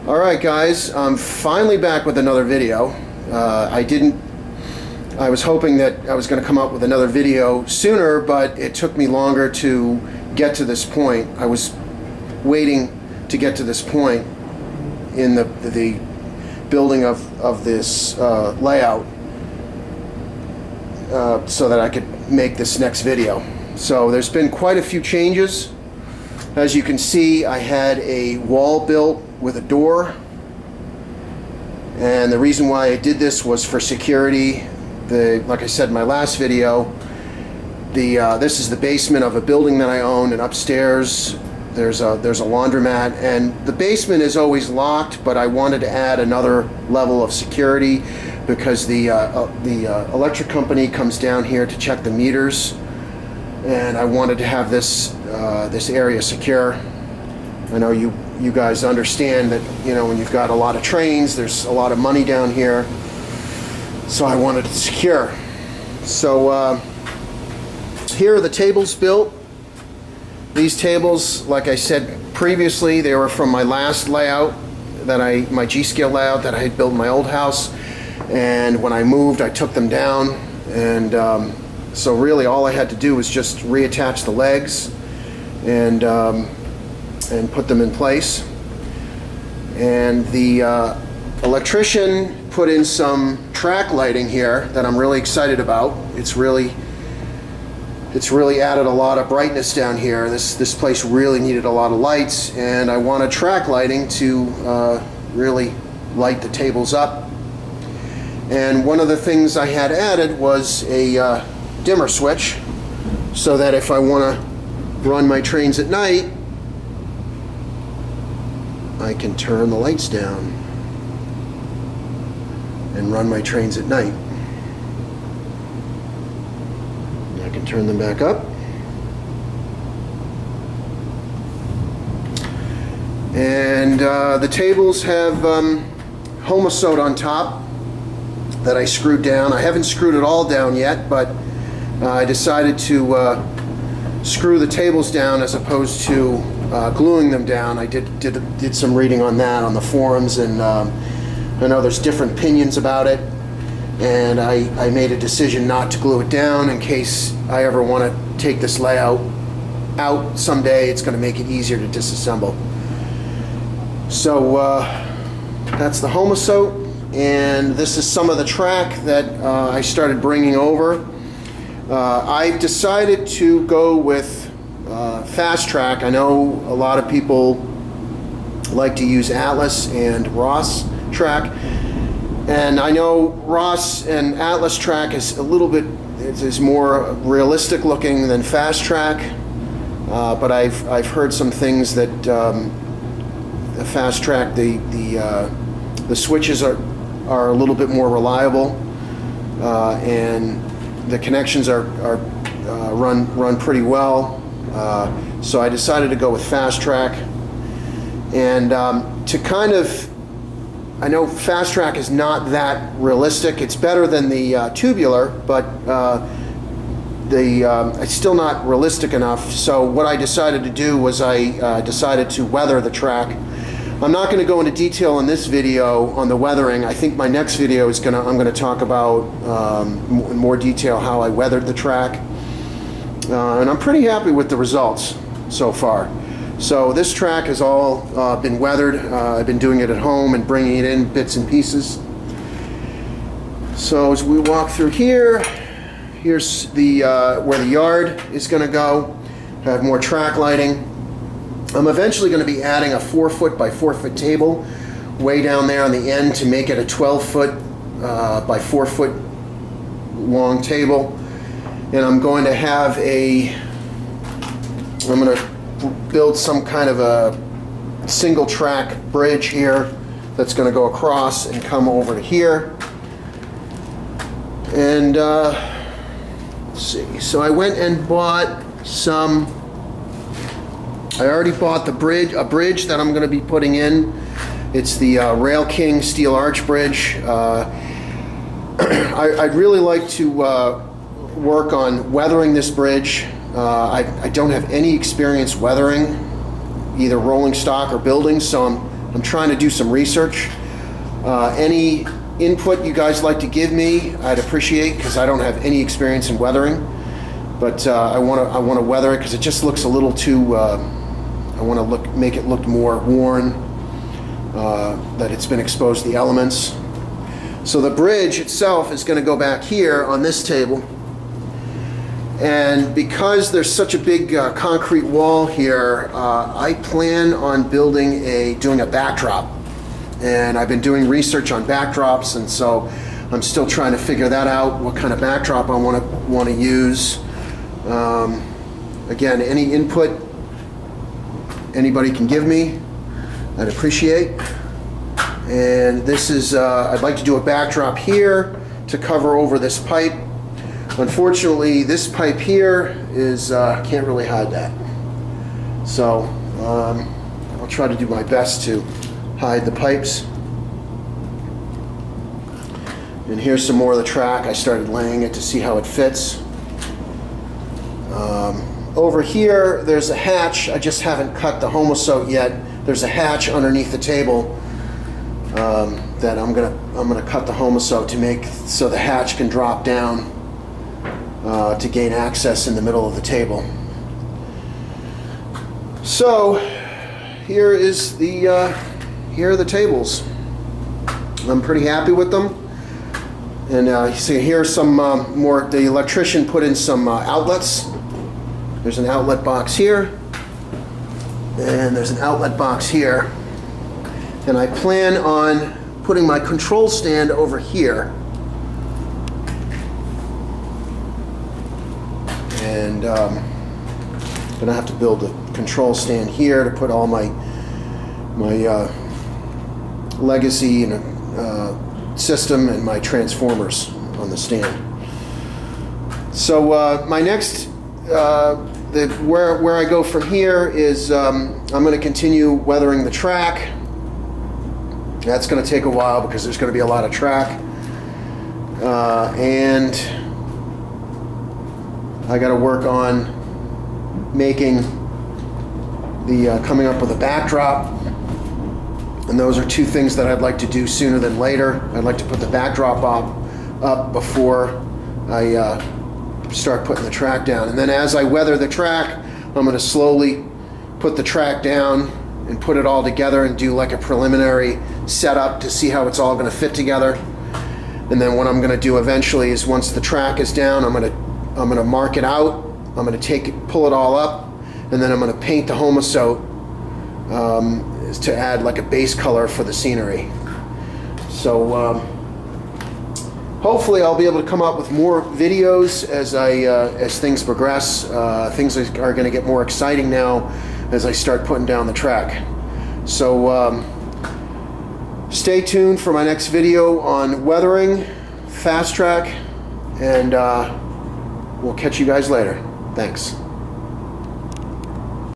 Alright guys, I'm finally back with another video. I was hoping that I was going to come up with another video sooner, but it took me longer to get to this point. I was waiting to get to this point in the building of this layout so that I could make this next video. So there's been quite a few changes. As you can see, I had a wall built with a door, and the reason why I did this was for security. Like I said in my last video, this is the basement of a building that I own, and upstairs there's a laundromat, and the basement is always locked, but I wanted to add another level of security because the electric company comes down here to check the meters, and I wanted to have this area secure. I know you guys understand that, you know, when you've got a lot of trains, there's a lot of money down here, so I wanted it secure. So here are the tables built. These tables, like I said previously, they were from my last layout, my G-scale layout that I had built in my old house, and when I moved I took them down, and so really all I had to do was just reattach the legs and put them in place. And the electrician put in some track lighting here that I'm really excited about. It's really added a lot of brightness down here. This place really needed a lot of lights, and I wanted track lighting to really light the tables up. And one of the things I had added was a dimmer switch, so that if I want to run my trains at night, I can turn the lights down and run my trains at night. I can turn them back up. And the tables have homoseau on top that I screwed down. I haven't screwed it all down yet, but I decided to screw the tables down as opposed to gluing them down. I did some reading on that on the forums, and I know there's different opinions about it, and I made a decision not to glue it down in case I ever want to take this layout out someday. It's going to make it easier to disassemble. So that's the homoseau, and this is some of the track that I started bringing over. I decided to go with fast track. I know a lot of people like to use Atlas and Ross track, and I know Ross and Atlas track is a little bit is more realistic looking than fast track, but I've heard some things that the fast track, the switches are a little bit more reliable, and the connections are run pretty well. So I decided to go with fast track, and to kind of, I know fast track is not that realistic. It's better than the tubular, but it's still not realistic enough. So what I decided to do was I decided to weather the track. I'm not going to go into detail in this video on the weathering. I think my next video is I'm going to talk about in more detail how I weathered the track, and I'm pretty happy with the results so far. So this track has all been weathered. I've been doing it at home and bringing it in bits and pieces. So as we walk through here, here's the where the yard is going to go. I have more track lighting. I'm eventually going to be adding a 4-foot by 4-foot table way down there on the end to make it a 12-foot by 4-foot long table. And I'm going to have I'm going to build some kind of a single track bridge here that's going to go across and come over to here. And let's see, so I went and bought I already bought a bridge that I'm going to be putting in. It's the Rail King steel arch bridge. I'd really like to work on weathering this bridge. I don't have any experience weathering either rolling stock or buildings, so I'm trying to do some research. Any input you guys like to give me, I'd appreciate, because I don't have any experience in weathering. But I want to weather it because it just looks a little too. I want to make it look more worn, that it's been exposed to the elements. So the bridge itself is going to go back here on this table. And because there's such a big concrete wall here, I plan on doing a backdrop. And I've been doing research on backdrops, and so I'm still trying to figure that out, what kind of backdrop I want to use. Again, any input anybody can give me, I'd appreciate. And this is, I'd like to do a backdrop here to cover over this pipe. Unfortunately, this pipe here is, can't really hide that. So I'll try to do my best to hide the pipes. And here's some more of the track. I started laying it to see how it fits. Over here, there's a hatch. I just haven't cut the homosote yet. There's a hatch underneath the table that I'm gonna cut the homosote to make so the hatch can drop down to gain access in the middle of the table. So here are the tables. I'm pretty happy with them. And you see here some more. The electrician put in some outlets. There's an outlet box here, and there's an outlet box here. And I plan on putting my control stand over here. And I'm gonna have to build a control stand here to put all my legacy and system and my transformers on the stand. So my next, where I go from here is I'm going to continue weathering the track. That's going to take a while because there's going to be a lot of track, and I got to work on making coming up with a backdrop. And those are two things that I'd like to do sooner than later. I'd like to put the backdrop up before I start putting the track down. And then as I weather the track, I'm going to slowly put the track down and put it all together and do like a preliminary setup to see how it's all going to fit together. And then what I'm going to do eventually is once the track is down, I'm going to mark it out. I'm going to pull it all up, and then I'm going to paint the homosote to add like a base color for the scenery. So hopefully I'll be able to come up with more videos as things progress. Things are going to get more exciting now as I start putting down the track. So stay tuned for my next video on weathering, fast track, and we'll catch you guys later. Thanks.